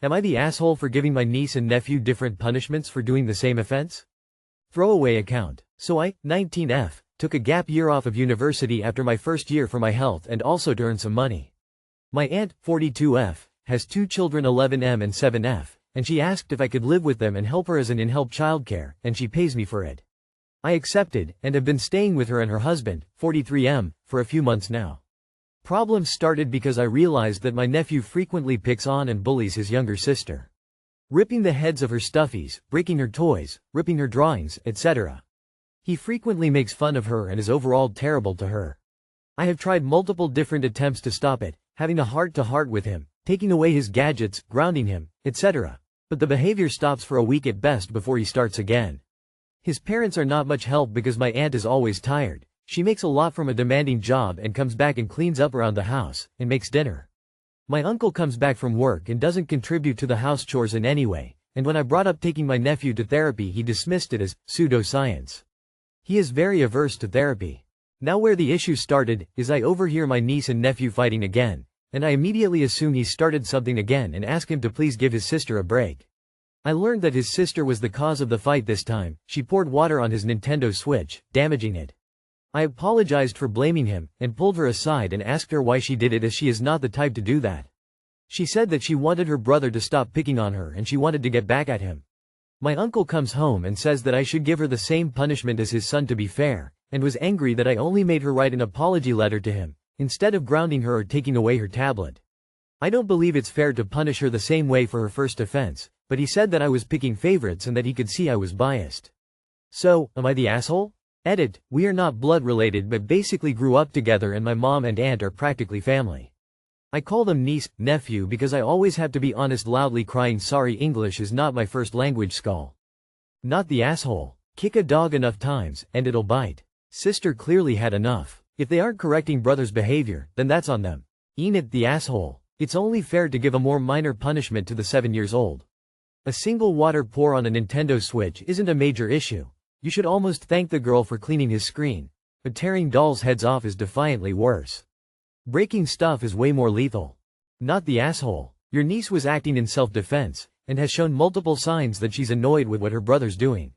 Am I the asshole for giving my niece and nephew different punishments for doing the same offense? Throwaway account. So I, 19F, took a gap year off of university after my first year for my health and also to earn some money. My aunt, 42F, has 2 children 11M and 7F, and she asked if I could live with them and help her as an in-help childcare, and she pays me for it. I accepted, and have been staying with her and her husband, 43M, for a few months now. Problems started because I realized that my nephew frequently picks on and bullies his younger sister. Ripping the heads of her stuffies, breaking her toys, ripping her drawings, etc. He frequently makes fun of her and is overall terrible to her. I have tried multiple different attempts to stop it, having a heart-to-heart with him, taking away his gadgets, grounding him, etc. But the behavior stops for a week at best before he starts again. His parents are not much help because my aunt is always tired. She makes a lot from a demanding job and comes back and cleans up around the house, and makes dinner. My uncle comes back from work and doesn't contribute to the house chores in any way, and when I brought up taking my nephew to therapy he dismissed it as pseudoscience. He is very averse to therapy. Now where the issue started, is I overhear my niece and nephew fighting again, and I immediately assume he started something again and ask him to please give his sister a break. I learned that his sister was the cause of the fight this time. She poured water on his Nintendo Switch, damaging it. I apologized for blaming him, and pulled her aside and asked her why she did it as she is not the type to do that. She said that she wanted her brother to stop picking on her and she wanted to get back at him. My uncle comes home and says that I should give her the same punishment as his son to be fair, and was angry that I only made her write an apology letter to him, instead of grounding her or taking away her tablet. I don't believe it's fair to punish her the same way for her first offense, but he said that I was picking favorites and that he could see I was biased. So, am I the asshole? Edit, we are not blood related but basically grew up together and my mom and aunt are practically family. I call them niece, nephew because I always have to be honest loudly crying sorry English is not my first language skull. Not the asshole. Kick a dog enough times, and it'll bite. Sister clearly had enough. If they aren't correcting brother's behavior, then that's on them. Enid the asshole. It's only fair to give a more minor punishment to the 7 years old. A single water pour on a Nintendo Switch isn't a major issue. You should almost thank the girl for cleaning his screen. But tearing dolls' heads off is defiantly worse. Breaking stuff is way more lethal. Not the asshole. Your niece was acting in self-defense, and has shown multiple signs that she's annoyed with what her brother's doing.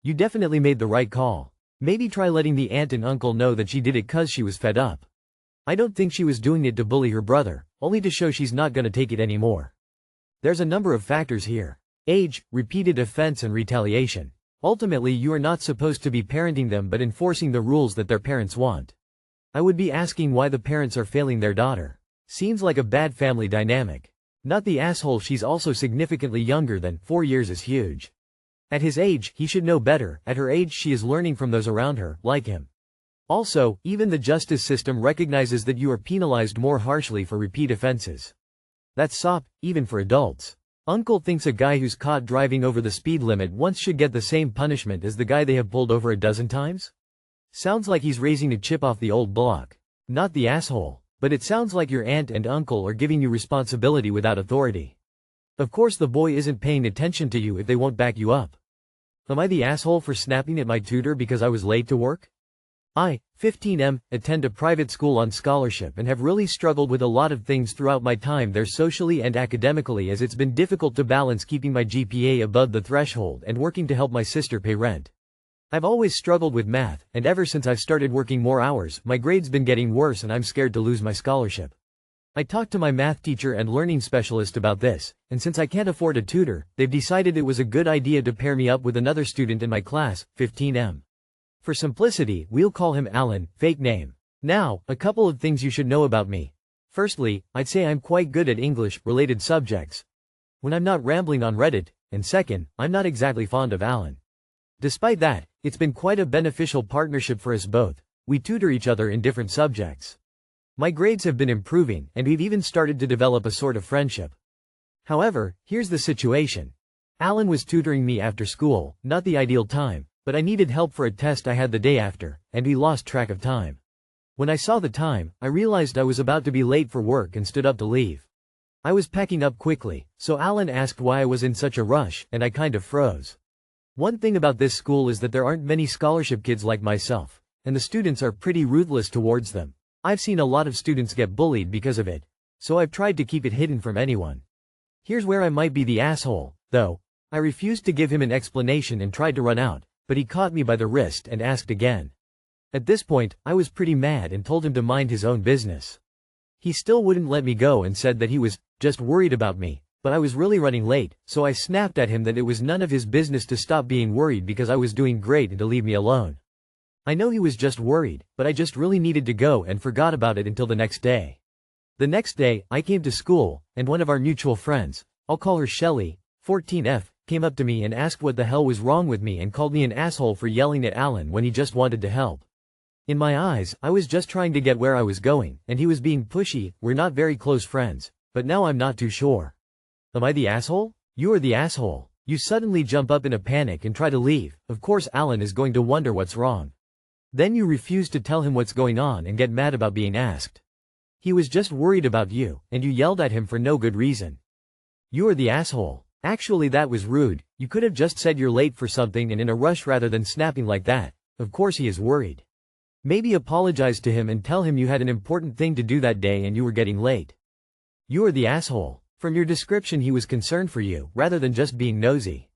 You definitely made the right call. Maybe try letting the aunt and uncle know that she did it cause she was fed up. I don't think she was doing it to bully her brother, only to show she's not gonna take it anymore. There's a number of factors here. Age, repeated offense and retaliation. Ultimately you are not supposed to be parenting them but enforcing the rules that their parents want. I would be asking why the parents are failing their daughter. Seems like a bad family dynamic. Not the asshole, she's also significantly younger than 4 years is huge. At his age, he should know better. At her age she is learning from those around her, like him. Also, even the justice system recognizes that you are penalized more harshly for repeat offenses. That's SOP, even for adults. Uncle thinks a guy who's caught driving over the speed limit once should get the same punishment as the guy they have pulled over a dozen times? Sounds like he's raising a chip off the old block. Not the asshole. But it sounds like your aunt and uncle are giving you responsibility without authority. Of course the boy isn't paying attention to you if they won't back you up. Am I the asshole for snapping at my tutor because I was late to work? I, 15M, attend a private school on scholarship and have really struggled with a lot of things throughout my time there socially and academically, as it's been difficult to balance keeping my GPA above the threshold and working to help my sister pay rent. I've always struggled with math, and ever since I've started working more hours, my grades been getting worse and I'm scared to lose my scholarship. I talked to my math teacher and learning specialist about this, and since I can't afford a tutor, they've decided it was a good idea to pair me up with another student in my class, 15M. For simplicity, we'll call him Alan, fake name. Now, a couple of things you should know about me. Firstly, I'd say I'm quite good at English-related subjects when I'm not rambling on Reddit, and second, I'm not exactly fond of Alan. Despite that, it's been quite a beneficial partnership for us both. We tutor each other in different subjects. My grades have been improving, and we've even started to develop a sort of friendship. However, here's the situation. Alan was tutoring me after school, not the ideal time, but I needed help for a test I had the day after, and we lost track of time. When I saw the time, I realized I was about to be late for work and stood up to leave. I was packing up quickly, so Alan asked why I was in such a rush, and I kind of froze. One thing about this school is that there aren't many scholarship kids like myself, and the students are pretty ruthless towards them. I've seen a lot of students get bullied because of it, so I've tried to keep it hidden from anyone. Here's where I might be the asshole, though. I refused to give him an explanation and tried to run out, but he caught me by the wrist and asked again. At this point, I was pretty mad and told him to mind his own business. He still wouldn't let me go and said that he was just worried about me, but I was really running late, so I snapped at him that it was none of his business to stop being worried because I was doing great and to leave me alone. I know he was just worried, but I just really needed to go and forgot about it until the next day. The next day, I came to school, and one of our mutual friends, I'll call her Shelley, 14F, came up to me and asked what the hell was wrong with me and called me an asshole for yelling at Alan when he just wanted to help. In my eyes, I was just trying to get where I was going, and he was being pushy. We're not very close friends, but now I'm not too sure. Am I the asshole? You are the asshole. You suddenly jump up in a panic and try to leave. Of course Alan is going to wonder what's wrong. Then you refuse to tell him what's going on and get mad about being asked. He was just worried about you, and you yelled at him for no good reason. You are the asshole. Actually, that was rude. You could have just said you're late for something and in a rush rather than snapping like that. Of course he is worried. Maybe apologize to him and tell him you had an important thing to do that day and you were getting late. You are the asshole. From your description, he was concerned for you, rather than just being nosy.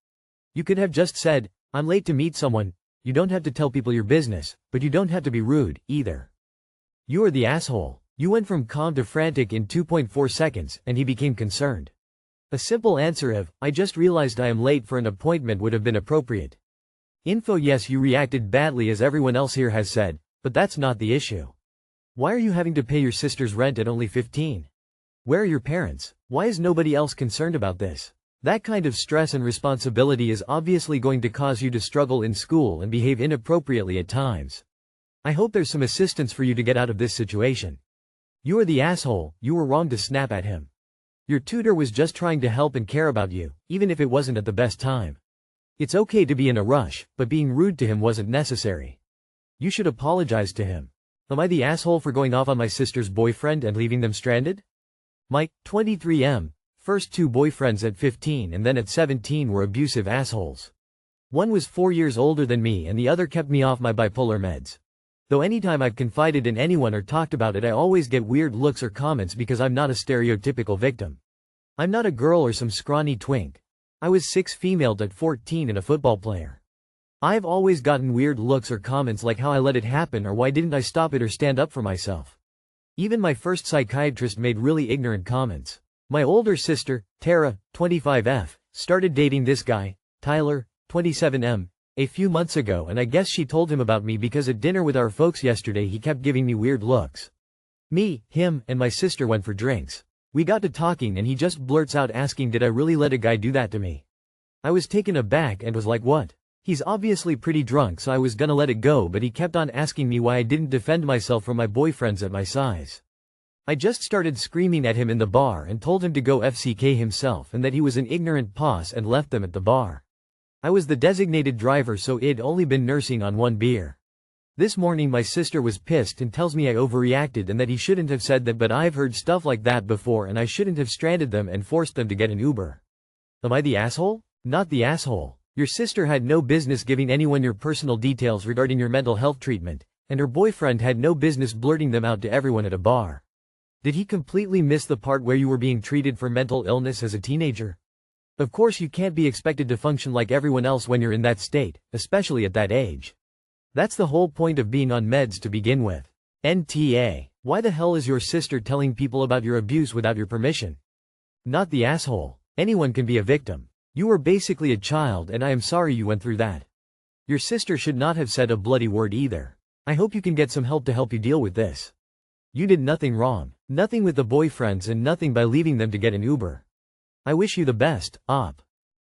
You could have just said, I'm late to meet someone. You don't have to tell people your business, but you don't have to be rude, either. You are the asshole. You went from calm to frantic in 2.4 seconds, and he became concerned. A simple answer of, I just realized I am late for an appointment would have been appropriate. Info: yes, you reacted badly as everyone else here has said, but that's not the issue. Why are you having to pay your sister's rent at only 15? Where are your parents? Why is nobody else concerned about this? That kind of stress and responsibility is obviously going to cause you to struggle in school and behave inappropriately at times. I hope there's some assistance for you to get out of this situation. You are the asshole. You were wrong to snap at him. Your tutor was just trying to help and care about you, even if it wasn't at the best time. It's okay to be in a rush, but being rude to him wasn't necessary. You should apologize to him. Am I the asshole for going off on my sister's boyfriend and leaving them stranded? My 23M first two boyfriends at 15 and then at 17 were abusive assholes. One was 4 years older than me and the other kept me off my bipolar meds. Though anytime I've confided in anyone or talked about it, I always get weird looks or comments because I'm not a stereotypical victim. I'm not a girl or some scrawny twink. I was 6 female at 14 and a football player. I've always gotten weird looks or comments like how I let it happen or why didn't I stop it or stand up for myself. Even my first psychiatrist made really ignorant comments. My older sister, Tara, 25F, started dating this guy, Tyler, 27M, a few months ago, and I guess she told him about me because at dinner with our folks yesterday he kept giving me weird looks. Me, him, and my sister went for drinks. We got to talking and he just blurts out asking did I really let a guy do that to me. I was taken aback and was like, what? He's obviously pretty drunk, so I was gonna let it go, but he kept on asking me why I didn't defend myself from my boyfriends at my size. I just started screaming at him in the bar and told him to go FCK himself and that he was an ignorant poss and left them at the bar. I was the designated driver, so it'd only been nursing on 1 beer. This morning my sister was pissed and tells me I overreacted and that he shouldn't have said that, but I've heard stuff like that before and I shouldn't have stranded them and forced them to get an Uber. Am I the asshole? Not the asshole. Your sister had no business giving anyone your personal details regarding your mental health treatment, and her boyfriend had no business blurting them out to everyone at a bar. Did he completely miss the part where you were being treated for mental illness as a teenager? Of course you can't be expected to function like everyone else when you're in that state, especially at that age. That's the whole point of being on meds to begin with. NTA. Why the hell is your sister telling people about your abuse without your permission? Not the asshole. Anyone can be a victim. You were basically a child and I am sorry you went through that. Your sister should not have said a bloody word either. I hope you can get some help to help you deal with this. You did nothing wrong. Nothing with the boyfriends and nothing by leaving them to get an Uber. I wish you the best, Op.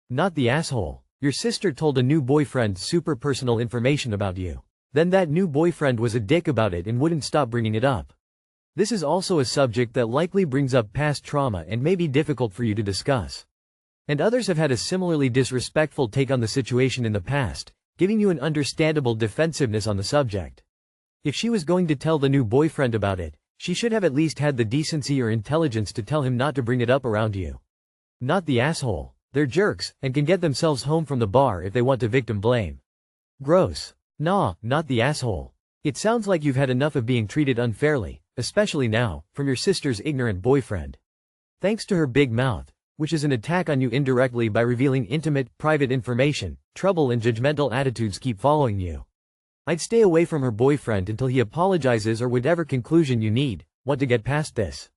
Not the asshole. Your sister told a new boyfriend super personal information about you. Then that new boyfriend was a dick about it and wouldn't stop bringing it up. This is also a subject that likely brings up past trauma and may be difficult for you to discuss. And others have had a similarly disrespectful take on the situation in the past, giving you an understandable defensiveness on the subject. If she was going to tell the new boyfriend about it, she should have at least had the decency or intelligence to tell him not to bring it up around you. Not the asshole. They're jerks, and can get themselves home from the bar if they want to victim blame. Gross. Nah, not the asshole. It sounds like you've had enough of being treated unfairly, especially now, from your sister's ignorant boyfriend. Thanks to her big mouth, which is an attack on you indirectly by revealing intimate, private information. Trouble and judgmental attitudes keep following you. I'd stay away from her boyfriend until he apologizes or whatever conclusion you need. Want to get past this?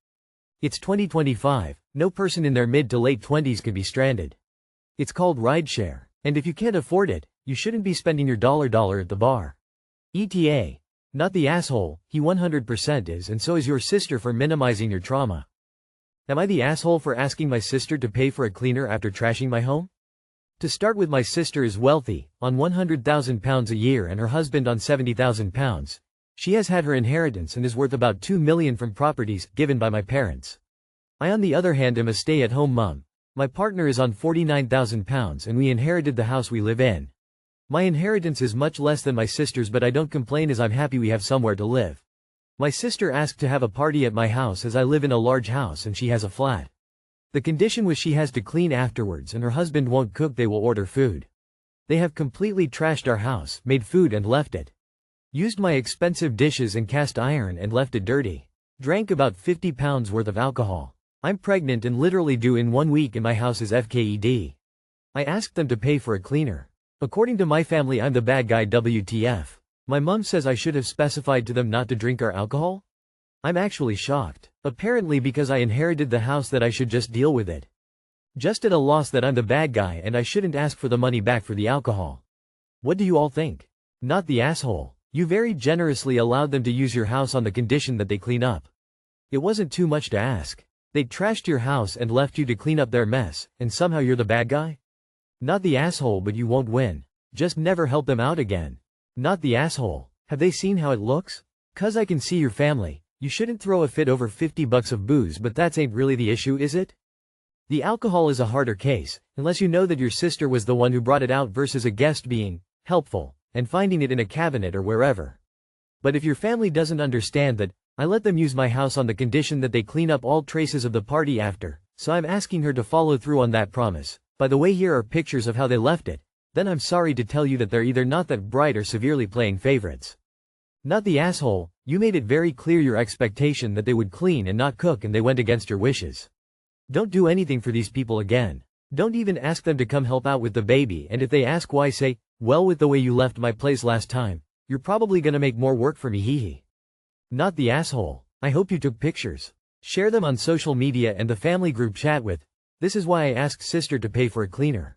It's 2025, no person in their mid to late 20s can be stranded. It's called rideshare, and if you can't afford it, you shouldn't be spending your dollar at the bar. ETA. Not the asshole, he 100% is, and so is your sister for minimizing your trauma. Am I the asshole for asking my sister to pay for a cleaner after trashing my home? To start with, my sister is wealthy, on £100,000 a year and her husband on £70,000. She has had her inheritance and is worth about $2 million from properties given by my parents. I on the other hand am a stay-at-home mom. My partner is on £49,000 and we inherited the house we live in. My inheritance is much less than my sister's, but I don't complain as I'm happy we have somewhere to live. My sister asked to have a party at my house as I live in a large house and she has a flat. The condition was she has to clean afterwards and her husband won't cook, they will order food. They have completely trashed our house, made food and left it. Used my expensive dishes and cast iron and left it dirty. Drank about 50 pounds worth of alcohol. I'm pregnant and literally due in 1 week and my house is FKED. I asked them to pay for a cleaner. According to my family I'm the bad guy, WTF. My mum says I should have specified to them not to drink our alcohol? I'm actually shocked. Apparently because I inherited the house that I should just deal with it. Just at a loss that I'm the bad guy and I shouldn't ask for the money back for the alcohol. What do you all think? Not the asshole. You very generously allowed them to use your house on the condition that they clean up. It wasn't too much to ask. They trashed your house and left you to clean up their mess, and somehow you're the bad guy? Not the asshole, but you won't win. Just never help them out again. Not the asshole. Have they seen how it looks? 'Cause I can see your family. You shouldn't throw a fit over $50 of booze, but that ain't really the issue, is it? The alcohol is a harder case, unless you know that your sister was the one who brought it out versus a guest being helpful and finding it in a cabinet or wherever. But if your family doesn't understand that, I let them use my house on the condition that they clean up all traces of the party after, so I'm asking her to follow through on that promise. By the way, here are pictures of how they left it. Then I'm sorry to tell you that they're either not that bright or severely playing favorites. Not the asshole. You made it very clear your expectation that they would clean and not cook, and they went against your wishes. Don't do anything for these people again. Don't even ask them to come help out with the baby, and if they ask why, say, well, with the way you left my place last time, you're probably gonna make more work for me, hehe. Not the asshole. I hope you took pictures. Share them on social media and the family group chat with. This is why I asked sister to pay for a cleaner.